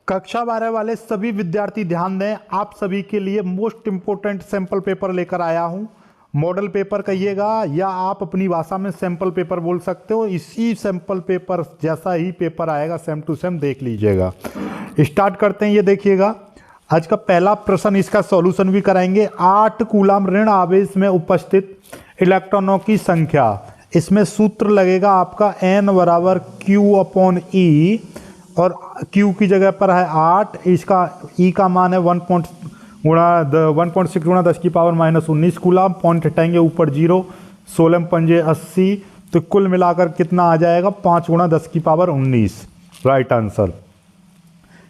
कक्षा 12 वाले सभी विद्यार्थी ध्यान दें, आप सभी के लिए मोस्ट इंपोर्टेंट सैंपल पेपर लेकर आया हूं। मॉडल पेपर कहिएगा या आप अपनी भाषा में सैंपल पेपर बोल सकते हो। इसी सैंपल पेपर जैसा ही पेपर आएगा सेम टू सेम देख लीजिएगा। स्टार्ट करते हैं। ये देखिएगा, आज का पहला प्रश्न, इसका सॉल्यूशन भी कराएंगे। 8 कूलम ऋण आवेश में उपस्थित इलेक्ट्रॉनों की संख्या। इसमें सूत्र लगेगा आपका n बराबर Q/E और Q की जगह पर है 8, इसका E का मान है 1.6 गुणा 10⁻⁻19 कूलम। पॉइंट हटाएंगे ऊपर 0, 16 पंजे 80, तो कुल मिलाकर कितना आ जाएगा 5 गुणा 10⁻19, राइट आंसर।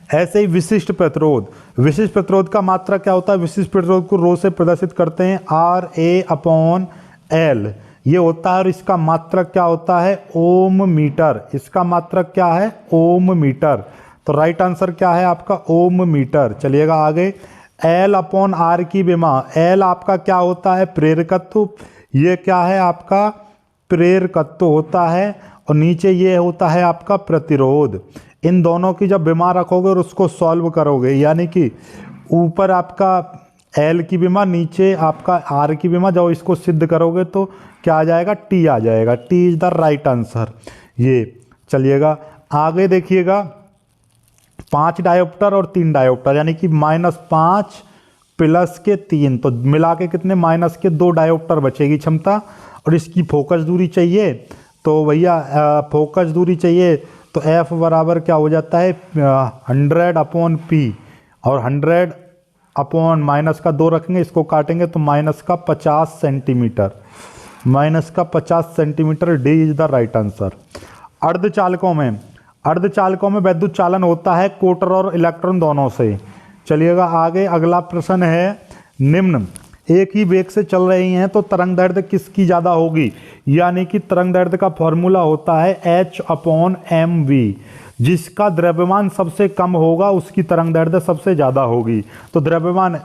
ऐसे ही विशिष्ट प्रतिरोध, विशिष्ट प्रतिरोध का मात्रा क्या होता है? विशिष्ट प्रतिरोध को रो से प्रदर्शित करते हैं RA/L, ये होता है। और इसका मात्रक क्या होता है? ओम मीटर। इसका मात्रक क्या है? ओम मीटर। तो राइट आंसर क्या है आपका? ओम मीटर। चलिएगा आगे। L/R की विमा, L आपका क्या होता है? प्रेरकत्व। ये क्या है आपका? प्रेरकत्व होता है। और नीचे ये होता है आपका प्रतिरोध। इन दोनों की जब विमा रखोगे और उसको सॉल्व करोगे, यानी कि ऊपर आपका L की विमा, नीचे आपका R की विमा, जब इसको सिद्ध करोगे तो क्या आ जाएगा? T आ जाएगा। T is the right answer. ये चलिएगा आगे देखिएगा। 5 डायोप्टर और 3 डायोप्टर, यानी कि -5 प्लस के 3, तो मिला के कितने? माइनस के 2 डायोप्टर बचेगी क्षमता। और इसकी फोकस दूरी चाहिए, तो भैया फोकस दूरी चाहिए तो F बराबर क्या हो जाता है? 100/P, और 100/ माइनस का 2 रखेंगे, इसको काटेंगे तो माइनस का 50 सेंटीमीटर, माइनस का 50 centimetre. D is the right answer. अर्धचालकों में वैद्युत चालन होता है कोटर और इलेक्ट्रॉन दोनों से। चलिएगा आगे, अगला प्रश्न है। निम्न एक ही वेग से चल रही हैं तो तरंग दैर्ध्य किसकी ज़्यादा होगी? यानी कि तरंग दैर्ध्य का फॉर्मूला होता है H/mv। जिसका द्रव्यमान सबसे कम होगा उसकी तरंग दैर्ध्य सबसे ज़्यादा होगी। तो द्रव्यमान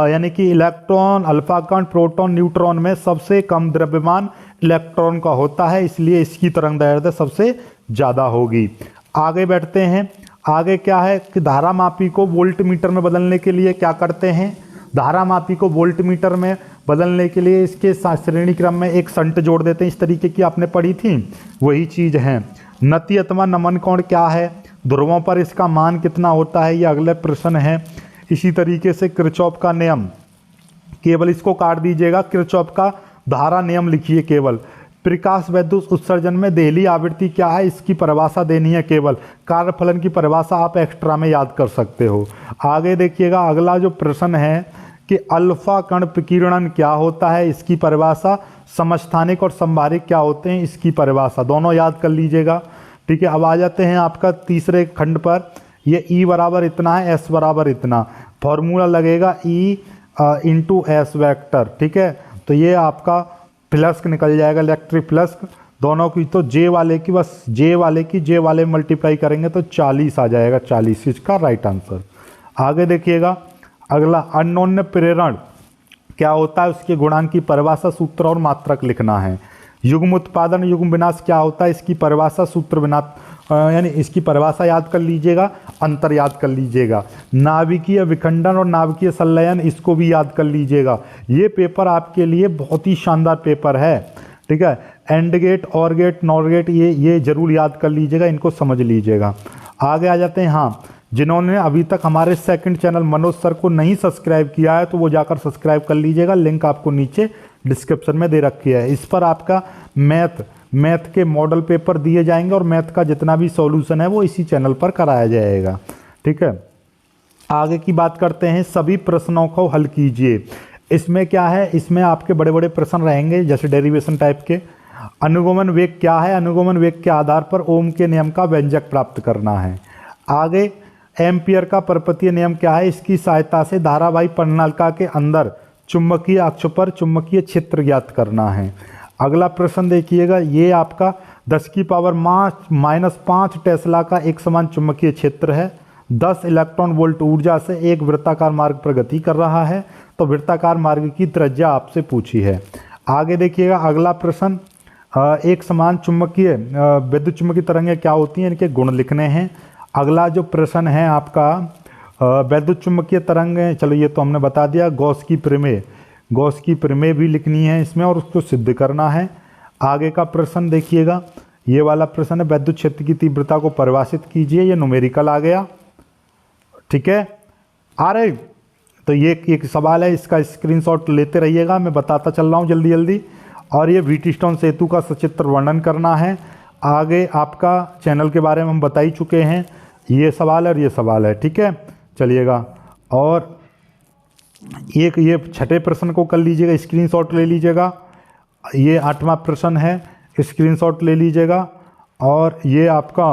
यानी कि इलेक्ट्रॉन, अल्फा कण, प्रोटॉन, न्यूट्रॉन में सबसे कम द्रव्यमान इलेक्ट्रॉन का होता है, इसलिए इसकी तरंग दैर्ध्य सबसे ज़्यादा होगी। आगे बैठते हैं। आगे क्या है कि धारा मापी को वोल्ट मीटर में बदलने के लिए क्या करते हैं? धारा मापी को वोल्ट मीटर में बदलने के लिए इसके श्रेणी क्रम में एक संट जोड़ देते हैं। इस तरीके की आपने पढ़ी थी, वही चीज़ है। नति अथवा नमन कोण क्या है? ध्रुवों पर इसका मान कितना होता है? ये अगले प्रश्न है। इसी तरीके से किरचॉफ का नियम, केवल इसको काट दीजिएगा। किरचॉफ का धारा नियम लिखिए केवल। प्रकाश वैद्युत उत्सर्जन में देहली आवृत्ति क्या है? इसकी परिभाषा देनी है केवल। कार्यफलन की परिभाषा आप एक्स्ट्रा में याद कर सकते हो। आगे देखिएगा, अगला जो प्रश्न है कि अल्फा कण विकिरणन क्या होता है? इसकी परिभाषा। समस्थानिक और संभारिक क्या होते हैं? इसकी परिभाषा। दोनों याद कर लीजिएगा। ठीक है, अब आ जाते हैं आपका तीसरे खंड पर। ये E बराबर इतना है, S बराबर इतना। फॉर्मूला लगेगा E इंटू S वेक्टर। ठीक है, तो ये आपका फ्लक्स निकल जाएगा, इलेक्ट्रिक फ्लक्स दोनों की। तो J वाले की, बस J वाले मल्टीप्लाई करेंगे तो 40 आ जाएगा। 40 इसका राइट आंसर। आगे देखिएगा, अगला अन्योन्य प्रेरण क्या होता है? उसके गुणांक की परिभाषा, सूत्र और मात्रक लिखना है। युग्म उत्पादन, युग्म विनाश क्या होता है? इसकी परिभाषा, सूत्र, विनाश, यानी इसकी परिभाषा याद कर लीजिएगा, अंतर याद कर लीजिएगा। नाभिकीय विखंडन और नाभिकीय संलयन, इसको भी याद कर लीजिएगा। ये पेपर आपके लिए बहुत ही शानदार पेपर है। ठीक है, एंड गेट, और गेट, नॉर गेट, ये जरूर याद कर लीजिएगा, इनको समझ लीजिएगा। आगे आ जाते हैं। हाँ, जिन्होंने अभी तक हमारे सेकंड चैनल मनोज सर को नहीं सब्सक्राइब किया है तो वो जाकर सब्सक्राइब कर लीजिएगा, लिंक आपको नीचे डिस्क्रिप्शन में दे रखी है। इस पर आपका मैथ के मॉडल पेपर दिए जाएंगे और मैथ का जितना भी सॉल्यूशन है वो इसी चैनल पर कराया जाएगा। ठीक है, आगे की बात करते हैं। सभी प्रश्नों को हल कीजिए। इसमें क्या है? इसमें आपके बड़े बड़े प्रश्न रहेंगे, जैसे डेरिवेशन टाइप के। अनुगमन वेग क्या है? अनुगमन वेग के आधार पर ओम के नियम का व्यंजक प्राप्त करना है। आगे, एम्पियर का परपतीय नियम क्या है? इसकी सहायता से धारावाही परिनालिका के अंदर चुंबकीय अक्ष पर चुंबकीय क्षेत्र ज्ञात करना है। अगला प्रश्न देखिएगा, ये आपका 10⁻⁻5 टेस्ला का एक समान चुंबकीय क्षेत्र है। 10 इलेक्ट्रॉन वोल्ट ऊर्जा से एक वृत्ताकार मार्ग पर गति कर रहा है, तो वृत्ताकार मार्ग की त्रिज्या आपसे पूछी है। आगे देखिएगा, अगला प्रश्न, एक समान चुंबकीय विद्युत चुंबकीय तरंगें क्या होती हैं? इनके गुण लिखने हैं। अगला जो प्रश्न है आपका वैद्युत चुम्बकीय तरंग है, चलो ये तो हमने बता दिया। गॉस की प्रमेय भी लिखनी है इसमें और उसको सिद्ध करना है। आगे का प्रश्न देखिएगा, ये वाला प्रश्न है वैद्युत क्षेत्र की तीव्रता को परिभाषित कीजिए। ये न्यूमेरिकल आ गया, ठीक है। आ रहे तो ये एक सवाल है, इसका स्क्रीनशॉट लेते रहिएगा, मैं बताता चल रहा हूँ जल्दी जल्दी। और ये व्हीटस्टोन सेतु का सचित्र वर्णन करना है। आगे आपका चैनल के बारे में हम बता ही चुके हैं, ये सवाल है और ये सवाल है, ठीक है। चलिएगा, और एक ये छठे प्रश्न को कर लीजिएगा, स्क्रीनशॉट ले लीजिएगा। ये 8वां प्रश्न है, स्क्रीनशॉट ले लीजिएगा। और ये आपका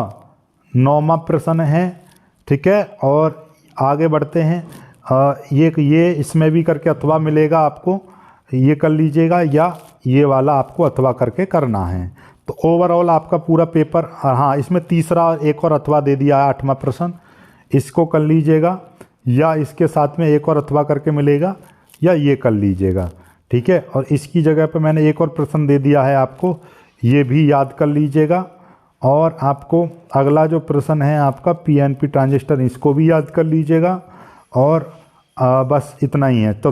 9वां प्रश्न है, ठीक है। और आगे बढ़ते हैं, ये इसमें भी करके अथवा मिलेगा आपको, ये कर लीजिएगा, या ये वाला आपको अथवा करके करना है। तो ओवरऑल आपका पूरा पेपर, हाँ इसमें तीसरा एक और अथवा दे दिया है 8वां प्रश्न, इसको कर लीजिएगा, या इसके साथ में एक और अथवा करके मिलेगा, या ये कर लीजिएगा, ठीक है। और इसकी जगह पे मैंने एक और प्रश्न दे दिया है आपको, ये भी याद कर लीजिएगा। और आपको अगला जो प्रश्न है आपका पीएनपी ट्रांजिस्टर, इसको भी याद कर लीजिएगा। और बस इतना ही है। तो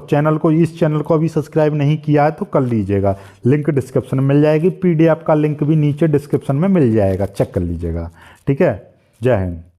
इस चैनल को अभी सब्सक्राइब नहीं किया है तो कर लीजिएगा, लिंक डिस्क्रिप्शन में मिल जाएगी। पीडीएफ का लिंक भी नीचे डिस्क्रिप्शन में मिल जाएगा, चेक कर लीजिएगा, ठीक है। जय हिंद।